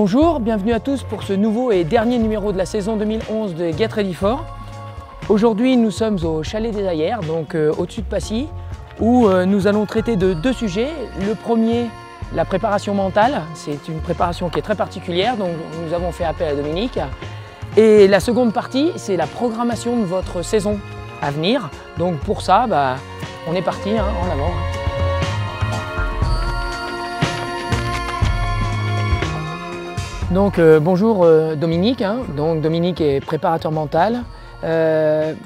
Bonjour, bienvenue à tous pour ce nouveau et dernier numéro de la saison 2011 de Get Ready For. Aujourd'hui, nous sommes au Chalet des Aillères, donc au-dessus de Passy, où nous allons traiter de deux sujets. Le premier, la préparation mentale. C'est une préparation qui est très particulière, donc nous avons fait appel à Dominique. Et la seconde partie, c'est la programmation de votre saison à venir. Donc pour ça, on est parti, en avant. Donc bonjour Dominique, donc Dominique est préparateur mental.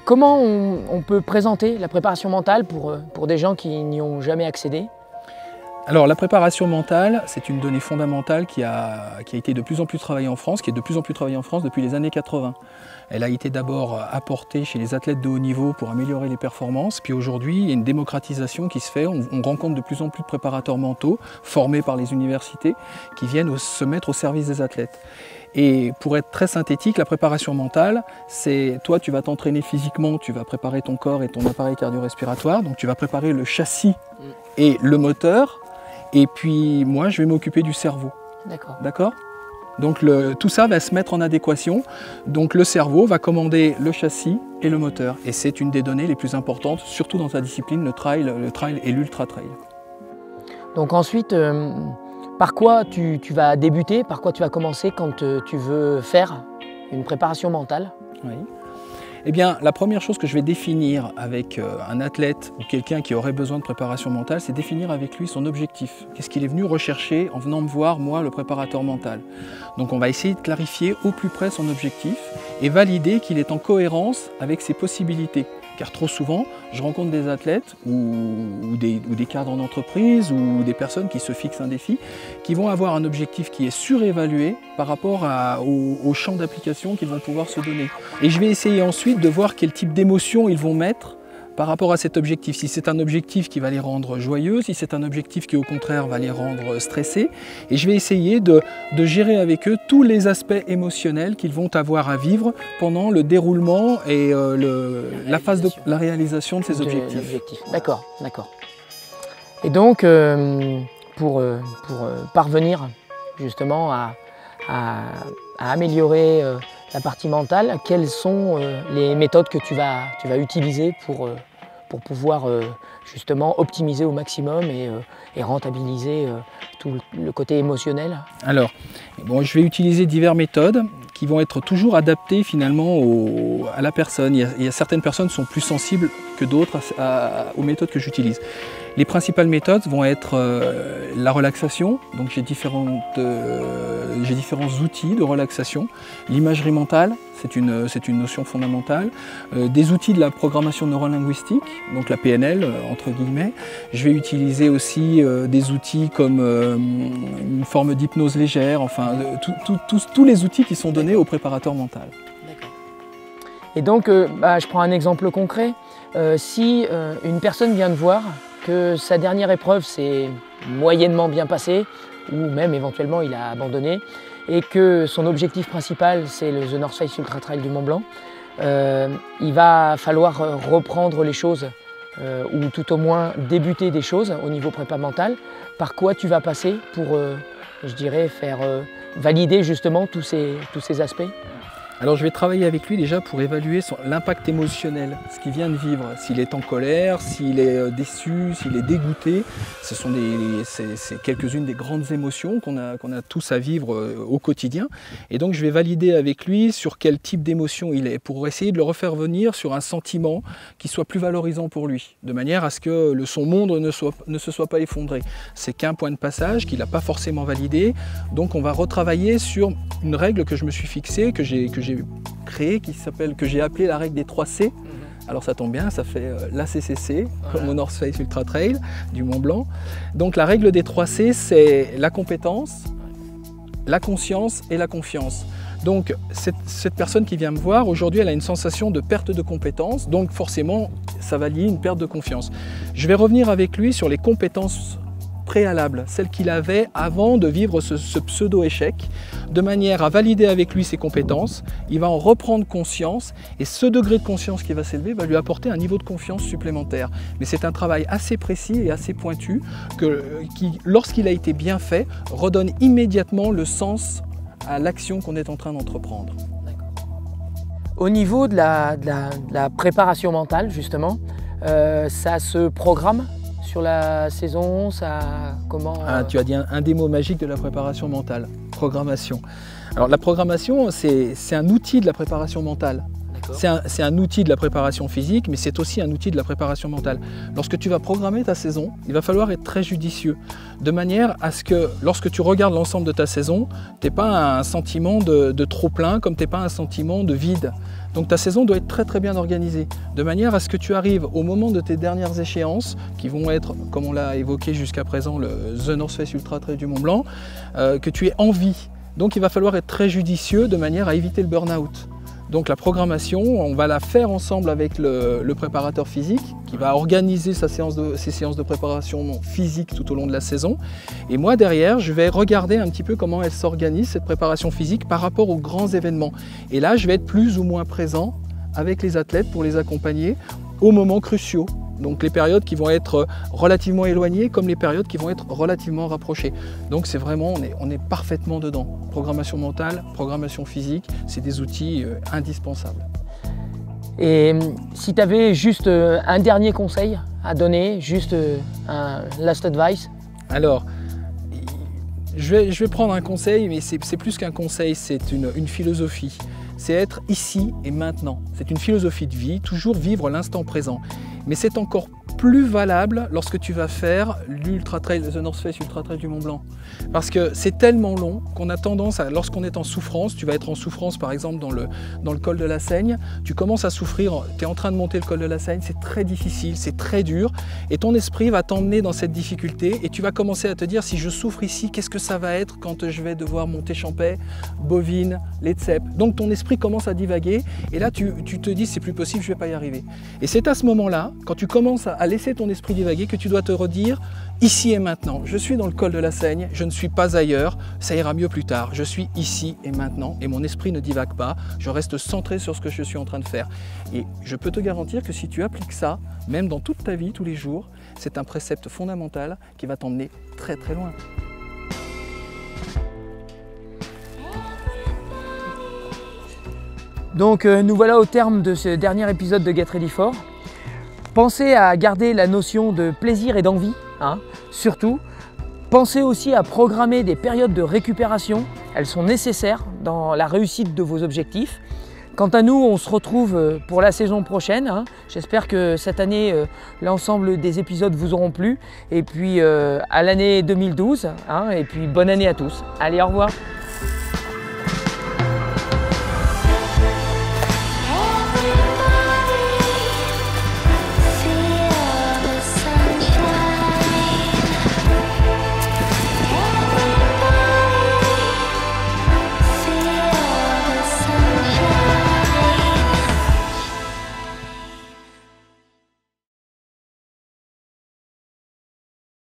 Comment on peut présenter la préparation mentale pour des gens qui n'y ont jamais accédé? Alors la préparation mentale, c'est une donnée fondamentale qui a été de plus en plus travaillée en France, qui est de plus en plus travaillée en France depuis les années 80. Elle a été d'abord apportée chez les athlètes de haut niveau pour améliorer les performances, puis aujourd'hui il y a une démocratisation qui se fait, on rencontre de plus en plus de préparateurs mentaux formés par les universités qui viennent se mettre au service des athlètes. Et pour être très synthétique, la préparation mentale, c'est toi tu vas t'entraîner physiquement, tu vas préparer ton corps et ton appareil cardio-respiratoire, donc tu vas préparer le châssis et le moteur. Et puis moi, je vais m'occuper du cerveau. D'accord. Donc tout ça va se mettre en adéquation. Donc le cerveau va commander le châssis et le moteur. Et c'est une des données les plus importantes, surtout dans ta discipline, le trail et l'ultra-trail. Donc ensuite, par quoi tu vas débuter, par quoi tu vas commencer quand tu veux faire une préparation mentale? Oui. Eh bien, la première chose que je vais définir avec un athlète ou quelqu'un qui aurait besoin de préparation mentale, c'est définir avec lui son objectif. Qu'est-ce qu'il est venu rechercher en venant me voir, moi, le préparateur mental. Donc on va essayer de clarifier au plus près son objectif et valider qu'il est en cohérence avec ses possibilités. Car trop souvent, je rencontre des athlètes ou des cadres en entreprise ou des personnes qui se fixent un défi, qui vont avoir un objectif qui est surévalué par rapport au champ d'application qu'ils vont pouvoir se donner. Et je vais essayer ensuite de voir quel type d'émotion ils vont mettre par rapport à cet objectif. Si c'est un objectif qui va les rendre joyeux, si c'est un objectif qui au contraire va les rendre stressés. Et je vais essayer de gérer avec eux tous les aspects émotionnels qu'ils vont avoir à vivre pendant le déroulement et la phase de la réalisation de ces objectifs. D'accord. Et donc, pour parvenir justement à améliorer la partie mentale, quelles sont les méthodes que tu vas utiliser pour pouvoir justement optimiser au maximum et rentabiliser tout le côté émotionnel? Alors, je vais utiliser diverses méthodes qui vont être toujours adaptées finalement à la personne. Il y a certaines personnes qui sont plus sensibles que d'autres aux méthodes que j'utilise. Les principales méthodes vont être la relaxation, donc j'ai différents outils de relaxation. L'imagerie mentale, c'est une notion fondamentale. Des outils de la programmation neurolinguistique, donc la PNL entre guillemets. Je vais utiliser aussi des outils comme une forme d'hypnose légère, enfin tous les outils qui sont donnés au préparateur mental. Et donc, je prends un exemple concret. Si une personne vient de voir que sa dernière épreuve s'est moyennement bien passée, ou même éventuellement il a abandonné, et que son objectif principal c'est le The North Face Ultra Trail du Mont Blanc, il va falloir reprendre les choses, ou tout au moins débuter des choses au niveau prépa mental. Par quoi tu vas passer pour, je dirais, faire valider justement tous ces aspects? Alors je vais travailler avec lui déjà pour évaluer l'impact émotionnel, ce qu'il vient de vivre, s'il est en colère, s'il est déçu, s'il est dégoûté. C'est quelques-unes des grandes émotions qu'on a tous à vivre au quotidien. Et donc je vais valider avec lui sur quel type d'émotion il est, pour essayer de le refaire venir sur un sentiment qui soit plus valorisant pour lui, de manière à ce que son monde ne se soit pas effondré. C'est qu'un point de passage qu'il n'a pas forcément validé, donc on va retravailler sur une règle que je me suis fixée, que j'ai créée, que j'ai appelée la règle des 3 C. Alors ça tombe bien, ça fait l'ACCC, comme au North Face Ultra Trail du Mont Blanc. Donc la règle des 3 C, c'est la compétence, la conscience et la confiance. Donc cette personne qui vient me voir, aujourd'hui elle a une sensation de perte de compétence, donc forcément ça va lier une perte de confiance. Je vais revenir avec lui sur les compétences préalables, celles qu'il avait avant de vivre ce pseudo-échec, de manière à valider avec lui ses compétences. Il va en reprendre conscience et ce degré de conscience qui va s'élever va lui apporter un niveau de confiance supplémentaire. Mais c'est un travail assez précis et assez pointu qui, lorsqu'il a été bien fait, redonne immédiatement le sens à l'action qu'on est en train d'entreprendre. Au niveau de la préparation mentale, justement, ça se programme sur la saison, Tu as dit un des mots magiques de la préparation mentale, programmation. Alors la programmation, c'est un outil de la préparation mentale. C'est un outil de la préparation physique, mais c'est aussi un outil de la préparation mentale. Lorsque tu vas programmer ta saison, il va falloir être très judicieux, de manière à ce que lorsque tu regardes l'ensemble de ta saison, tu n'aies pas un sentiment de trop-plein, comme tu n'aies pas un sentiment de vide. Donc ta saison doit être très très bien organisée, de manière à ce que tu arrives au moment de tes dernières échéances, qui vont être, comme on l'a évoqué jusqu'à présent, le The North Face Ultra Trail du Mont Blanc, que tu aies envie. Donc il va falloir être très judicieux de manière à éviter le burn-out. Donc la programmation, on va la faire ensemble avec le préparateur physique qui va organiser ses séances de préparation physique tout au long de la saison. Et moi derrière, je vais regarder un petit peu comment elle s'organise cette préparation physique par rapport aux grands événements. Et là, je vais être plus ou moins présent avec les athlètes pour les accompagner aux moments cruciaux. Donc les périodes qui vont être relativement éloignées comme les périodes qui vont être relativement rapprochées. Donc c'est vraiment, on est parfaitement dedans. Programmation mentale, programmation physique, c'est des outils indispensables. Et si tu avais juste un dernier conseil à donner, juste un last advice? Alors, je vais prendre un conseil, mais c'est plus qu'un conseil, c'est une philosophie. C'est être ici et maintenant. C'est une philosophie de vie, toujours vivre l'instant présent. Mais c'est encore plus valable lorsque tu vas faire l'Ultra Trail, The North Face Ultra Trail du Mont Blanc. Parce que c'est tellement long qu'on a tendance à, lorsqu'on est en souffrance, tu vas être en souffrance par exemple dans le col de la Seigne, tu commences à souffrir, tu es en train de monter le col de la Seigne, c'est très difficile, c'est très dur, et ton esprit va t'emmener dans cette difficulté, et tu vas commencer à te dire, si je souffre ici, qu'est-ce que ça va être quand je vais devoir monter Champais, Bovine, Letsep. Donc ton esprit commence à divaguer, et là tu te dis, c'est plus possible, je ne vais pas y arriver. Et c'est à ce moment-là, quand tu commences à laisser ton esprit divaguer, que tu dois te redire, ici et maintenant, je suis dans le col de la Seigne, je ne suis pas ailleurs, ça ira mieux plus tard, je suis ici et maintenant, et mon esprit ne divague pas, je reste centré sur ce que je suis en train de faire. Et je peux te garantir que si tu appliques ça, même dans toute ta vie, tous les jours, c'est un précepte fondamental qui va t'emmener très très loin. Donc nous voilà au terme de ce dernier épisode de Get Ready For. Pensez à garder la notion de plaisir et d'envie, surtout. Pensez aussi à programmer des périodes de récupération, elles sont nécessaires dans la réussite de vos objectifs. Quant à nous, on se retrouve pour la saison prochaine. J'espère que cette année, l'ensemble des épisodes vous auront plu. Et puis à l'année 2012, et puis bonne année à tous. Allez, au revoir.